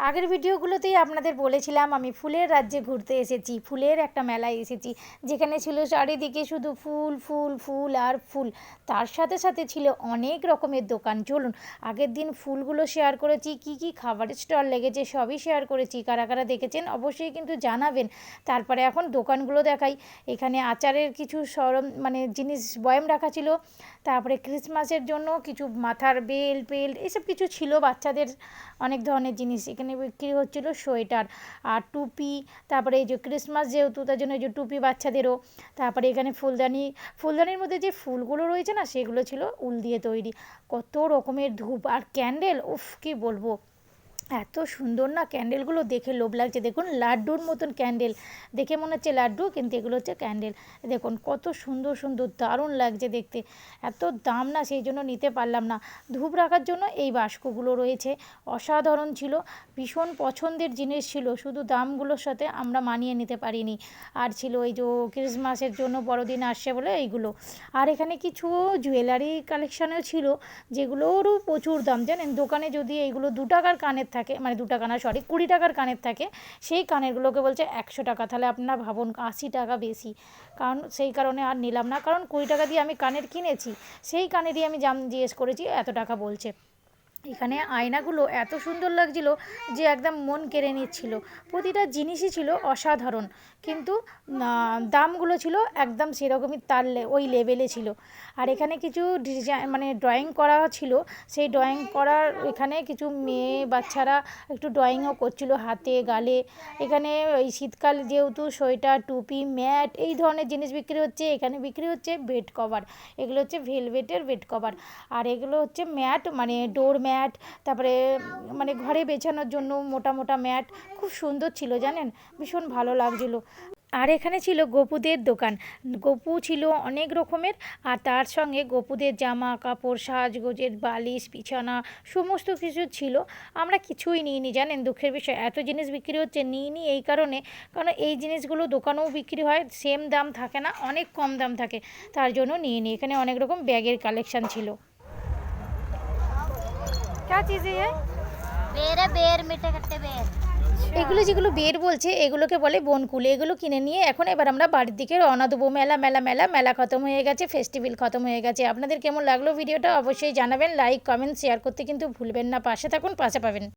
আগের ভিডিওগুলোতেই আপনাদের বলেছিলাম আমি ফুলের রাজ্যে ঘুরতে এসেছি, ফুলের একটা মেলায় এসেছি, যেখানে ছিল চারিদিকে শুধু ফুল ফুল ফুল আর ফুল। তার সাথে সাথে ছিল অনেক রকমের দোকান। চলুন আগের দিন ফুলগুলো শেয়ার করেছি, কি কি খাবারের স্টল লেগেছে সবই শেয়ার করেছি। কারা কারা দেখেছেন অবশ্যই কিন্তু জানাবেন। তারপরে এখন দোকানগুলো দেখাই। এখানে আচারের কিছু জিনিস বয়াম রাখা ছিল। তারপরে ক্রিসমাসের জন্য কিছু মাথার বেল্ট এসব কিছু ছিল, বাচ্চাদের অনেক ধরনের জিনিস এখানে বিক্রি হচ্ছিলো। সোয়েটার আর টুপি, তারপরে এই যে ক্রিসমাস যেহেতু তার জন্য এই যে টুপি বাচ্চাদেরও। তারপরে এখানে ফুলদানির মধ্যে যে ফুলগুলো রয়েছে না, সেগুলো ছিল উল দিয়ে তৈরি। কত রকমের ধূপ আর ক্যান্ডেল, উফ কি বলবো, এত সুন্দর না ক্যান্ডেলগুলো, দেখে লোভ লাগছে। দেখুন লাড্ডুর মতন ক্যান্ডেল, দেখে মনে হচ্ছে লাড্ডু কিন্তু এগুলো হচ্ছে ক্যান্ডেল। দেখুন কত সুন্দর সুন্দর, দারুণ লাগছে দেখতে। এত দাম না, সেই জন্য নিতে পারলাম না। ধূপ রাখার জন্য এই বাস্কগুলো রয়েছে, অসাধারণ ছিল, ভীষণ পছন্দের জিনিস ছিল, শুধু দামগুলোর সাথে আমরা মানিয়ে নিতে পারিনি। আর ছিল এই যে ক্রিসমাসের জন্য, বড়দিন আসছে বলে এইগুলো। আর এখানে কিছু জুয়েলারি কালেকশানও ছিল, যেগুলোরও প্রচুর দাম জানেন। দোকানে যদি এইগুলো 2 টাকার কানের থাকে, মানে 2 টাকা না, সরি 20 টাকার কানের থাকে, সেই কানেরগুলোকে বলছে 100 টাকা। তাহলে আপনারা ভাবুন 80 টাকা বেশি। কারণ সেই কারণে আর নিলাম না, কারণ 20 টাকা দিয়ে আমি কানের কিনেছি, সেই কানেরই আমি দাম জিজ্ঞেস করেছি, এত টাকা বলছে। এখানে আয়নাগুলো এত সুন্দর লাগছিল যে একদম মন কেড়ে নিচ্ছিল। প্রতিটা জিনিসই ছিল অসাধারণ, কিন্তু দামগুলো ছিল একদম সেরকমই, ওই লেভেলে ছিল। আর এখানে কিছু ডিজাইন ড্রয়িং করা ছিল, সেই ড্রয়িং করার এখানে কিছু মেয়ে বাচ্চারা একটু ড্রয়িংও করছিল হাতে গালে। এখানে ওই শীতকাল যেহেতু সোয়েটার টুপি ম্যাট এই ধরনের জিনিস বিক্রি হচ্ছে। এখানে বিক্রি হচ্ছে বেড কভার, এগুলো হচ্ছে ভেলভেটের বেড কভার। আর এগুলো হচ্ছে ম্যাট, ডোর ম্যাট, তারপরে ঘরে বেছানোর জন্য মোটা মোটা ম্যাট। খুব সুন্দর ছিল জানেন, ভীষণ ভালো লাগছিলো। আর এখানে ছিল গপুদের দোকান, গপু ছিল অনেক রকমের। আর তার সঙ্গে গপুদের জামা কাপড়, সাজগোজের বালিশ বিছানা সমস্ত কিছু ছিল। আমরা কিছুই নিইনি জানেন, দুঃখের বিষয়, এত জিনিস বিক্রি হচ্ছে নিইনি এই কারণে, কারণ এই জিনিসগুলো দোকানেও বিক্রি হয়, সেম দাম থাকে না, অনেক কম দাম থাকে, তার জন্য নিইনি। এখানে অনেক রকম ব্যাগের কালেকশান ছিল। क्या चीज़ है ये? बेर है, बेर मीठे खट्टे बेर। এগুলো যেগুলো বের বলছে এগুলোকে বলে বনকুল। এগুলো কিনে নিয়ে এখন এবার আমরা বাড়ির দিকে রওনা দেবো। মেলা খতম হয়ে গেছে, ফেস্টিভ্যাল খতম হয়ে গেছে। আপনাদের কেমন লাগলো ভিডিওটা অবশ্যই জানাবেন। লাইক কমেন্ট শেয়ার করতে কিন্তু ভুলবেন না। পাশে থাকুন, পাশে পাবেন।